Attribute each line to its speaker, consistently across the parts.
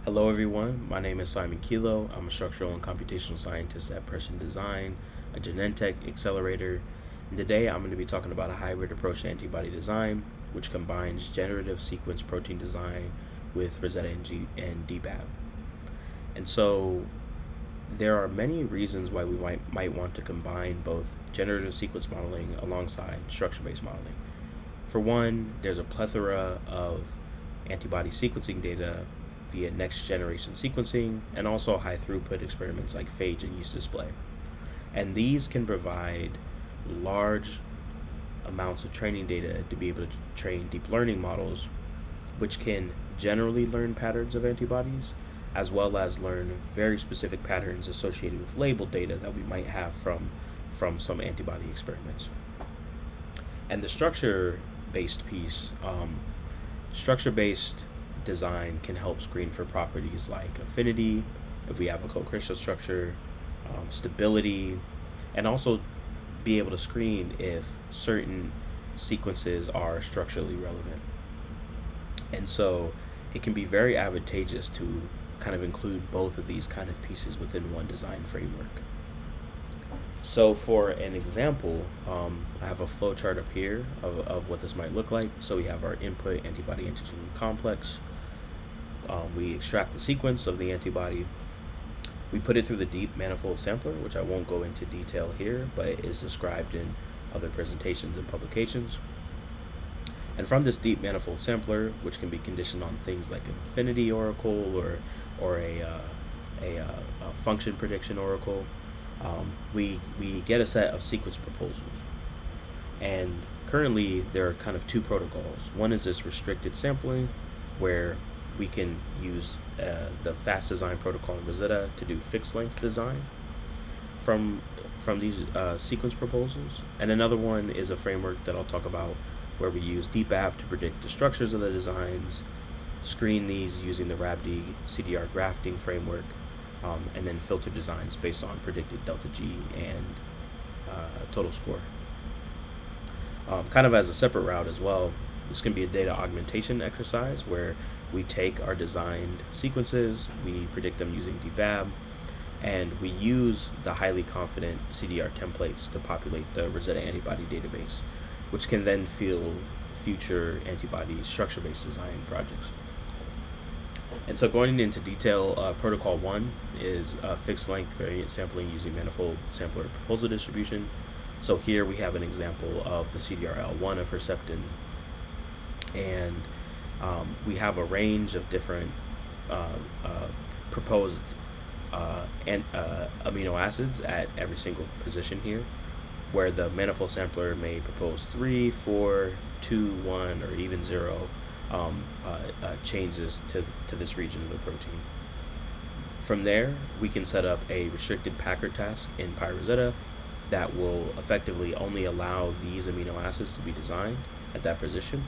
Speaker 1: Hello everyone, my name is Kelow. I'm a structural and computational scientist at Prescient Design, a Genentech accelerator, and today I'm going to be talking about a hybrid approach to antibody design, which combines generative sequence protein design with Rosetta and DeepAb. And so there are many reasons why we might want to combine both generative sequence modeling alongside structure-based modeling. For one, there's a plethora of antibody sequencing data via next generation sequencing and also high throughput experiments like phage and use display. And these can provide large amounts of training data to be able to train deep learning models, which can generally learn patterns of antibodies, as well as learn very specific patterns associated with labeled data that we might have from some antibody experiments. And the structure-based piece, structure-based design can help screen for properties like affinity, if we have a co-crystal structure, stability, and also be able to screen if certain sequences are structurally relevant. And so it can be very advantageous to kind of include both of these kind of pieces within one design framework. So for an example, I have a flow chart up here of what this might look like. So we have our input antibody antigen complex. We extract the sequence of the antibody. We put it through the deep manifold sampler, which I won't go into detail here, but it is described in other presentations and publications. And from this deep manifold sampler, which can be conditioned on things like an affinity oracle or a function prediction oracle, we get a set of sequence proposals. And currently there are kind of two protocols. One is this restricted sampling, where we can use the fast design protocol in Rosetta to do fixed length design from these sequence proposals. And another one is a framework that I'll talk about where we use DeepAb to predict the structures of the designs, screen these using the RABD CDR grafting framework, and then filter designs based on predicted delta G and total score. Kind of as a separate route as well, this can be a data augmentation exercise where we take our designed sequences, we predict them using DeepAb, and we use the highly confident CDR templates to populate the Rosetta antibody database, which can then fuel future antibody structure-based design projects. And so going into detail, protocol 1 is fixed length variant sampling using manifold sampler proposal distribution. So here we have an example of the CDRL1 of Herceptin, and we have a range of different proposed amino acids at every single position here, where the manifold sampler may propose 3, 4, 2, 1, or even 0 changes to this region of the protein. From there, we can set up a restricted Packard task in PyRosetta that will effectively only allow these amino acids to be designed at that position.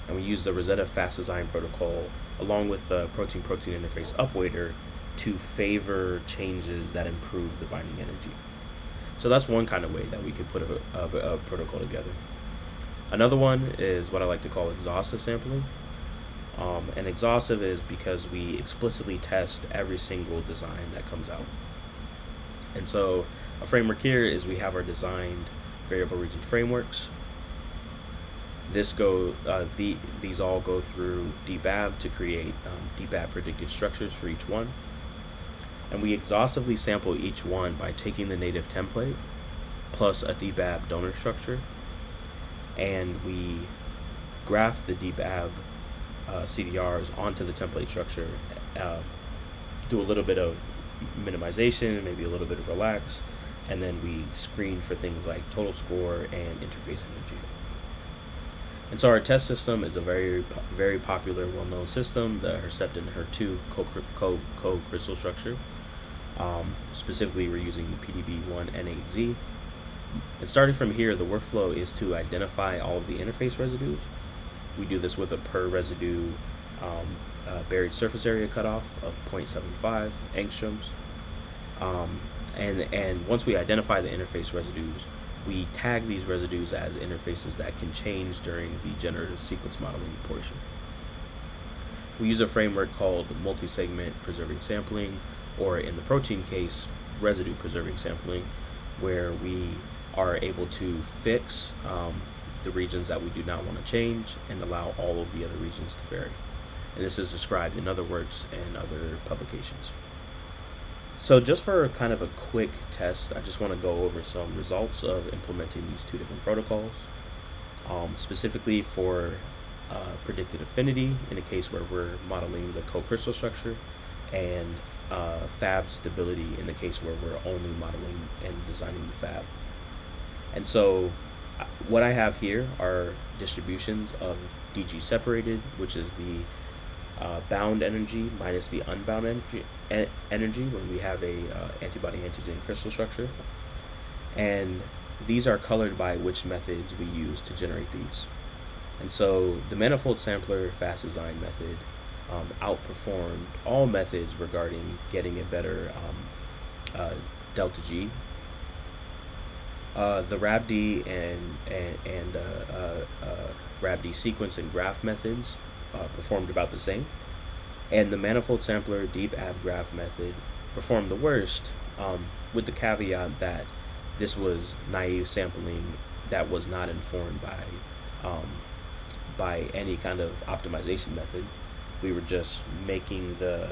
Speaker 1: And we use the Rosetta fast design protocol along with the protein-protein interface upwaiter to favor changes that improve the binding energy. So that's one kind of way that we could put a protocol together. Another one is what I like to call exhaustive sampling. And exhaustive is because we explicitly test every single design that comes out. And so a framework here is we have our designed variable region frameworks. These all go through DeepAb to create DeepAb predicted structures for each one. And we exhaustively sample each one by taking the native template plus a DeepAb donor structure. And we graph the DeepAb CDRs onto the template structure, do a little bit of minimization, maybe a little bit of relax, and then we screen for things like total score and interface energy. And so our test system is a very, very popular, well-known system, the Herceptin HER2 co-crystal structure. Specifically, we're using PDB1 N8Z. And starting from here, the workflow is to identify all of the interface residues. We do this with a per residue buried surface area cutoff of 0.75 angstroms. And once we identify the interface residues, we tag these residues as interfaces that can change during the generative sequence modeling portion. we use a framework called multi-segment preserving sampling, or in the protein case, residue preserving sampling, where we are able to fix the regions that we do not want to change and allow all of the other regions to vary. And this is described in other works and other publications. So just for kind of a quick test, I just want to go over some results of implementing these two different protocols, specifically for predicted affinity in a case where we're modeling the co-crystal structure, and fab stability in the case where we're only modeling and designing the fab. And so what I have here are distributions of DG separated, which is the bound energy minus the unbound energy when we have a antibody antigen crystal structure. And these are colored by which methods we use to generate these. And so the manifold sampler fast design method outperformed all methods regarding getting a better delta G. The RABD and RABD sequence and graph methods performed about the same, and the manifold sampler DeepAb graph method performed the worst, with the caveat that this was naive sampling that was not informed by any kind of optimization method. We were just making the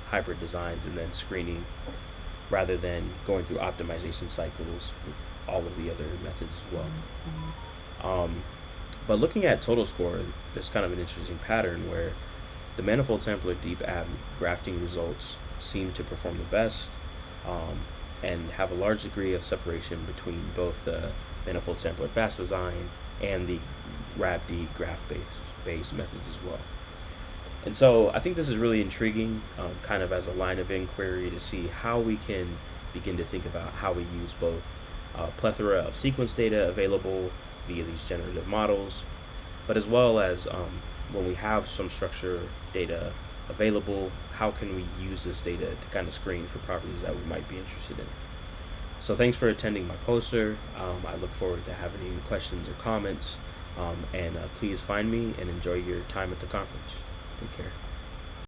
Speaker 1: hybrid designs and then screening, rather than going through optimization cycles with all of the other methods as well. But looking at total score, there's kind of an interesting pattern where the manifold sampler DeepAb grafting results seem to perform the best, and have a large degree of separation between both the manifold sampler fast design and the RABD graph-based methods as well. And so I think this is really intriguing, kind of as a line of inquiry to see how we can begin to think about how we use both plethora of sequence data available via these generative models, but as well as when we have some structure data available, how can we use this data to kind of screen for properties that we might be interested in. So thanks for attending my poster. I look forward to having any questions or comments, and please find me and enjoy your time at the conference. Take care.